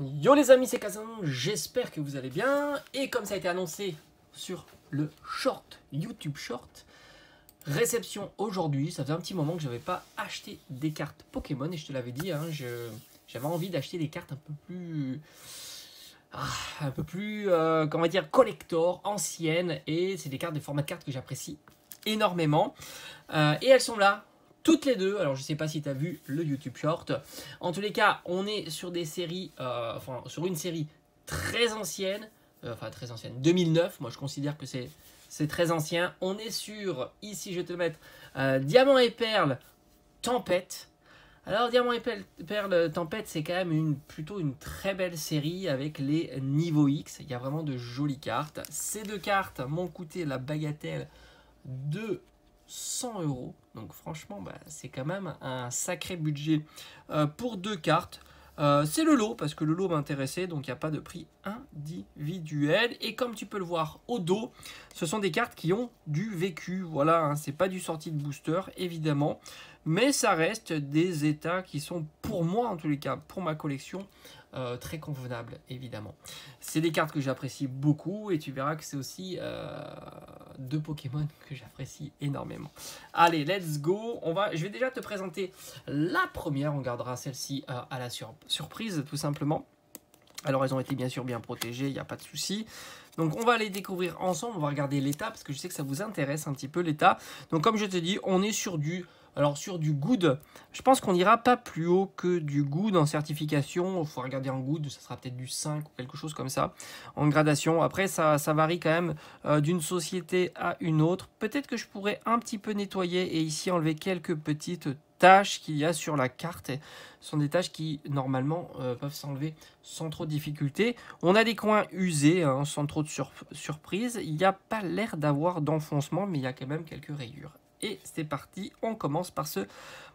Yo les amis, c'est Kazan, j'espère que vous allez bien. Et comme ça a été annoncé sur le short, YouTube Short, réception aujourd'hui. Ça faisait un petit moment que je n'avais pas acheté des cartes Pokémon et je te l'avais dit, hein, j'avais envie d'acheter des cartes un peu plus, comment dire, collector, anciennes. Et c'est des cartes de format de cartes que j'apprécie énormément. Et elles sont là. Toutes les deux, alors je ne sais pas si tu as vu le YouTube Short. En tous les cas, on est sur des séries, sur une série très ancienne, 2009, moi je considère que c'est très ancien. On est sur, ici je vais te le mettre, Diamant et Perle, Tempête. Alors Diamant et Perle, Tempête, c'est quand même plutôt une très belle série avec les niveaux X. Il y a vraiment de jolies cartes. Ces deux cartes m'ont coûté la bagatelle de 100 €. Donc franchement, c'est quand même un sacré budget pour deux cartes. C'est le lot, parce que le lot m'intéressait, donc il n'y a pas de prix individuel. Et comme tu peux le voir au dos, ce sont des cartes qui ont du vécu. Voilà, hein, c'est pas du sorti de booster, évidemment. Mais ça reste des états qui sont, pour moi en tous les cas, pour ma collection, très convenables, évidemment. C'est des cartes que j'apprécie beaucoup et tu verras que c'est aussi deux Pokémon que j'apprécie énormément. Allez, let's go. Je vais déjà te présenter la première. On gardera celle-ci à la surprise, tout simplement. Alors, elles ont été bien sûr bien protégées, il n'y a pas de souci. Donc, on va les découvrir ensemble. On va regarder l'état parce que je sais que ça vous intéresse un petit peu l'état. Donc, comme je te dis, on est sur du... Alors sur du good, je pense qu'on n'ira pas plus haut que du good en certification. Il faut regarder en good, ça sera peut-être du 5 ou quelque chose comme ça en gradation. Après, ça varie quand même d'une société à une autre. Peut-être que je pourrais un petit peu nettoyer et ici enlever quelques petites taches qu'il y a sur la carte. Ce sont des taches qui normalement peuvent s'enlever sans trop de difficulté. On a des coins usés, hein, sans trop de surprise. Il n'y a pas l'air d'avoir d'enfoncement, mais il y a quand même quelques rayures. Et c'est parti, on commence par ce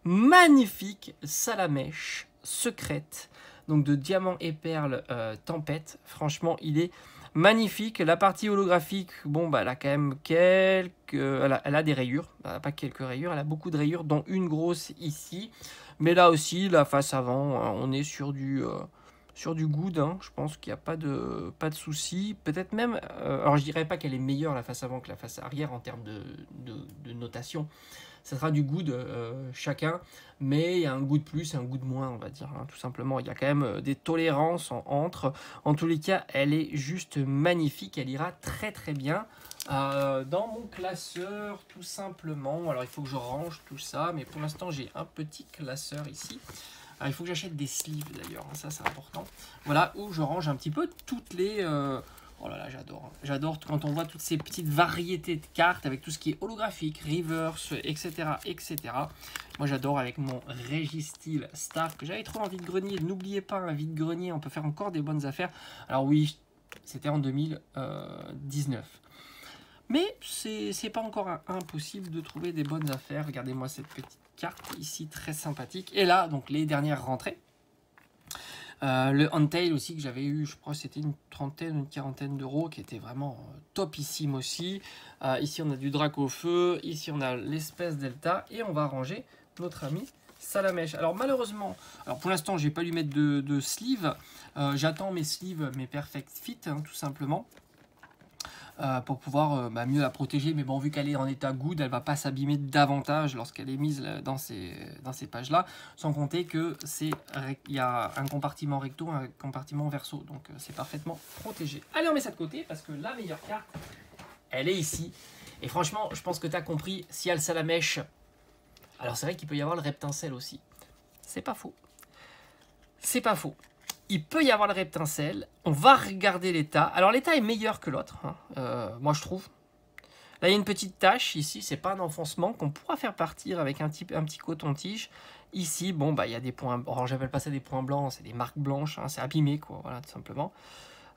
magnifique Salamèche secrète, donc de Diamant et Perle Tempête. Franchement, il est magnifique. La partie holographique, bon, elle a quand même quelques... Elle a des rayures, elle n'a pas quelques rayures, elle a beaucoup de rayures, dont une grosse ici. Mais là aussi, la face avant, on est sur du good, hein. Je pense qu'il n'y a pas de souci. Peut-être même, alors je dirais pas qu'elle est meilleure la face avant que la face arrière en termes de notation. Ça sera du good chacun, mais il y a un goût de plus et un goût de moins, on va dire, hein, tout simplement. Il y a quand même des tolérances entre. En tous les cas, elle est juste magnifique. Elle ira très très bien dans mon classeur, tout simplement. Alors il faut que je range tout ça, mais pour l'instant j'ai un petit classeur ici. Alors, il faut que j'achète des sleeves d'ailleurs, ça c'est important. Voilà, où je range un petit peu toutes les... Oh là là, j'adore. Hein. J'adore quand on voit toutes ces petites variétés de cartes avec tout ce qui est holographique, reverse, etc. etc. Moi j'adore avec mon Registeel Star que j'avais trop en vide-grenier. N'oubliez pas, un vide-grenier, on peut faire encore des bonnes affaires. Alors oui, c'était en 2019. Mais c'est pas encore impossible de trouver des bonnes affaires. Regardez-moi cette petite carte ici, très sympathique. Et là, donc les dernières rentrées. Le Untail aussi que j'avais eu, je crois que c'était une trentaine, une quarantaine d'euros, qui était vraiment topissime aussi. Ici, on a du Dracofeu. Ici, on a l'espèce Delta. Et on va ranger notre ami Salamèche. Alors malheureusement, pour l'instant, je n'ai pas lui mettre de sleeve. J'attends mes sleeves, mes Perfect Fit, hein, tout simplement. Pour pouvoir mieux la protéger, mais bon, vu qu'elle est en état good, elle ne va pas s'abîmer davantage lorsqu'elle est mise dans ces pages là, sans compter que il y a un compartiment recto, un compartiment verso, donc c'est parfaitement protégé. Allez, on met ça de côté parce que la meilleure carte, elle est ici, et franchement je pense que tu as compris. Si elle a le Salamèche, alors c'est vrai qu'il peut y avoir le Reptincelle aussi, c'est pas faux, c'est pas faux. Il peut y avoir le Reptincelle. On va regarder l'état. Alors, l'état est meilleur que l'autre, hein, moi, je trouve. Là, il y a une petite tache. Ici, c'est pas un enfoncement qu'on pourra faire partir avec un petit coton-tige. Ici, bon, il y a des points... Alors, j'appelle pas ça des points blancs. C'est des marques blanches. Hein, c'est abîmé, quoi. Voilà, tout simplement.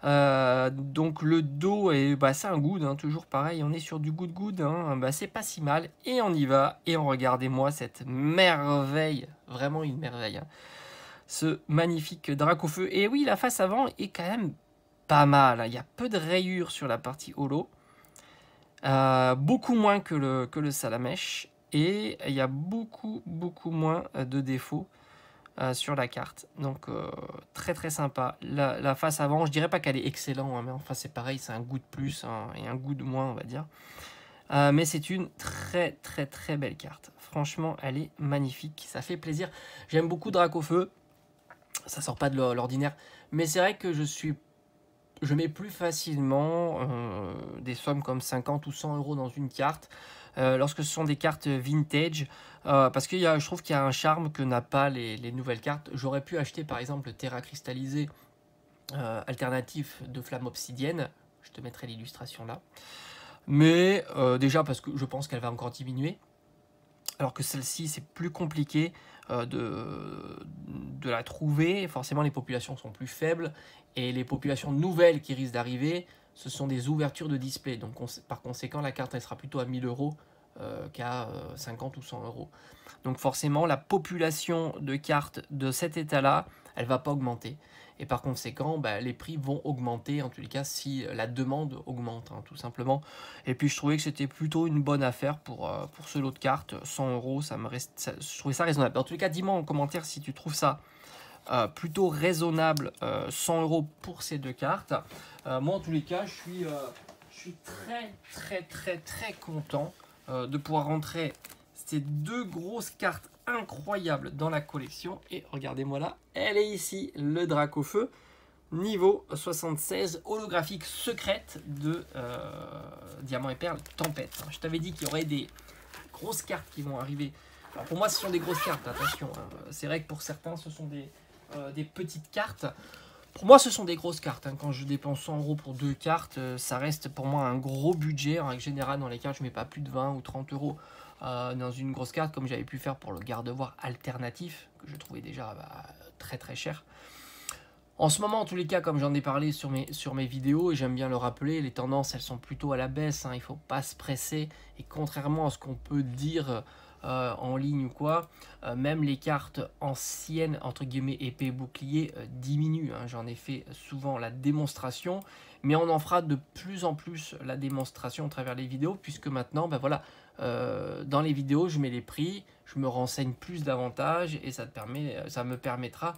Donc, le dos, c'est un good. Hein, toujours pareil. On est sur du good. Hein, c'est pas si mal. Et on y va. Et regardez-moi cette merveille. Vraiment une merveille. Hein. Ce magnifique Dracofeu. Et oui, la face avant est quand même pas mal. Il y a peu de rayures sur la partie holo. Beaucoup moins que le Salamèche. Et il y a beaucoup moins de défauts sur la carte. Donc très très sympa. La face avant, je dirais pas qu'elle est excellente, hein, mais enfin c'est pareil, c'est un goût de plus hein, et un goût de moins, on va dire. Mais c'est une très très très belle carte. Franchement, elle est magnifique. Ça fait plaisir. J'aime beaucoup Dracofeu. Ça sort pas de l'ordinaire. Mais c'est vrai que je mets plus facilement des sommes comme 50 ou 100 euros dans une carte. Lorsque ce sont des cartes vintage. Parce que je trouve qu'il y a un charme que n'a pas les nouvelles cartes. J'aurais pu acheter par exemple le Terra cristallisé alternatif de Flamme Obsidienne. Je te mettrai l'illustration là. Mais déjà parce que je pense qu'elle va encore diminuer. Alors que celle-ci, c'est plus compliqué de la trouver. Forcément, les populations sont plus faibles. Et les populations nouvelles qui risquent d'arriver, ce sont des ouvertures de display. Donc, par conséquent, la carte, elle sera plutôt à 1000 euros qu'à 50 ou 100 euros. Donc, forcément, la population de cartes de cet état-là, elle ne va pas augmenter. Et par conséquent, bah, les prix vont augmenter, en tous les cas, si la demande augmente, hein, tout simplement. Et puis, je trouvais que c'était plutôt une bonne affaire pour ce lot de cartes. 100 euros, je trouvais ça raisonnable. En tous les cas, dis-moi en commentaire si tu trouves ça plutôt raisonnable, 100 euros pour ces deux cartes. Moi, en tous les cas, je suis très content de pouvoir rentrer ces deux grosses cartes incroyables dans la collection. Et regardez-moi là, elle est ici, le Dracofeu, niveau 76, holographique secrète de Diamant et Perle Tempête. Je t'avais dit qu'il y aurait des grosses cartes qui vont arriver. Alors pour moi, ce sont des grosses cartes, attention. Hein. C'est vrai que pour certains, ce sont des petites cartes. Pour moi, ce sont des grosses cartes. Hein. Quand je dépense 100 euros pour deux cartes, ça reste pour moi un gros budget. En règle générale, dans les cartes, je ne mets pas plus de 20 ou 30 euros dans une grosse carte, comme j'avais pu faire pour le garde-voir alternatif, que je trouvais déjà très cher. En ce moment, en tous les cas, comme j'en ai parlé sur mes vidéos, et j'aime bien le rappeler, les tendances, elles sont plutôt à la baisse. Hein. Il ne faut pas se presser. Et contrairement à ce qu'on peut dire en ligne ou quoi, même les cartes anciennes, entre guillemets, épée bouclier, diminuent. Hein. J'en ai fait souvent la démonstration, mais on en fera de plus en plus la démonstration à travers les vidéos, puisque maintenant, ben voilà, dans les vidéos, je mets les prix, je me renseigne plus davantage, et ça me permettra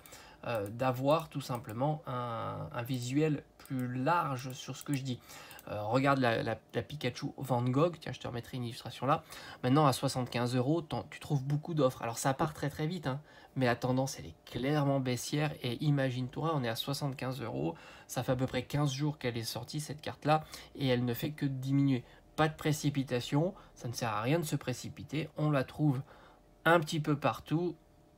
d'avoir tout simplement un visuel plus large sur ce que je dis. Regarde la Pikachu Van Gogh, tiens, je te remettrai une illustration là. Maintenant, à 75 euros, tu trouves beaucoup d'offres. Alors, ça part très vite, hein, mais la tendance, elle est clairement baissière. Et imagine-toi, on est à 75 euros. Ça fait à peu près 15 jours qu'elle est sortie, cette carte-là, et elle ne fait que diminuer. Pas de précipitation, ça ne sert à rien de se précipiter. On la trouve un petit peu partout,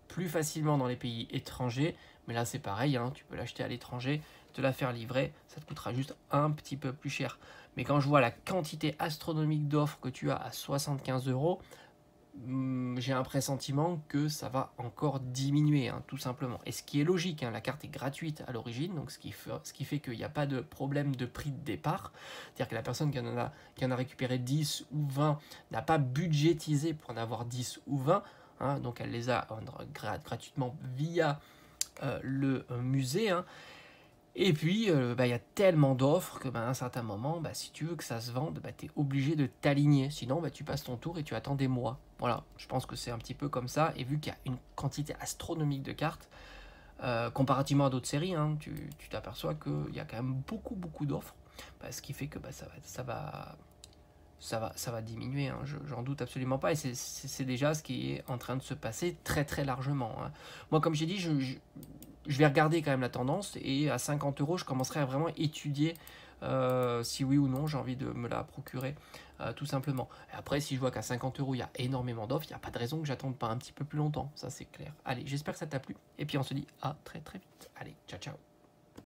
plus facilement dans les pays étrangers. Mais là, c'est pareil, hein, tu peux l'acheter à l'étranger, te la faire livrer, ça te coûtera juste un petit peu plus cher. Mais quand je vois la quantité astronomique d'offres que tu as à 75 euros, j'ai un pressentiment que ça va encore diminuer, hein, tout simplement. Et ce qui est logique, hein, la carte est gratuite à l'origine, donc ce qui fait qu'il n'y a pas de problème de prix de départ. C'est-à-dire que la personne qui en a récupéré 10 ou 20 n'a pas budgétisé pour en avoir 10 ou 20, hein, donc elle les a gratuitement via le musée. Hein. Et puis, il y a tellement d'offres que à un certain moment, si tu veux que ça se vende, tu es obligé de t'aligner. Sinon, tu passes ton tour et tu attends des mois. Voilà, je pense que c'est un petit peu comme ça. Et vu qu'il y a une quantité astronomique de cartes, comparativement à d'autres séries, hein, tu t'aperçois qu'il y a quand même beaucoup d'offres. Ce qui fait que ça va diminuer, hein, j'en doute absolument pas. Et c'est déjà ce qui est en train de se passer très largement. Hein. Moi, comme j'ai dit, je vais regarder quand même la tendance, et à 50 euros, je commencerai à vraiment étudier si oui ou non j'ai envie de me la procurer, tout simplement. Et après, si je vois qu'à 50 euros, il y a énormément d'offres, il n'y a pas de raison que j'attende pas un petit peu plus longtemps, ça c'est clair. Allez, j'espère que ça t'a plu, et puis on se dit à très vite. Allez, ciao.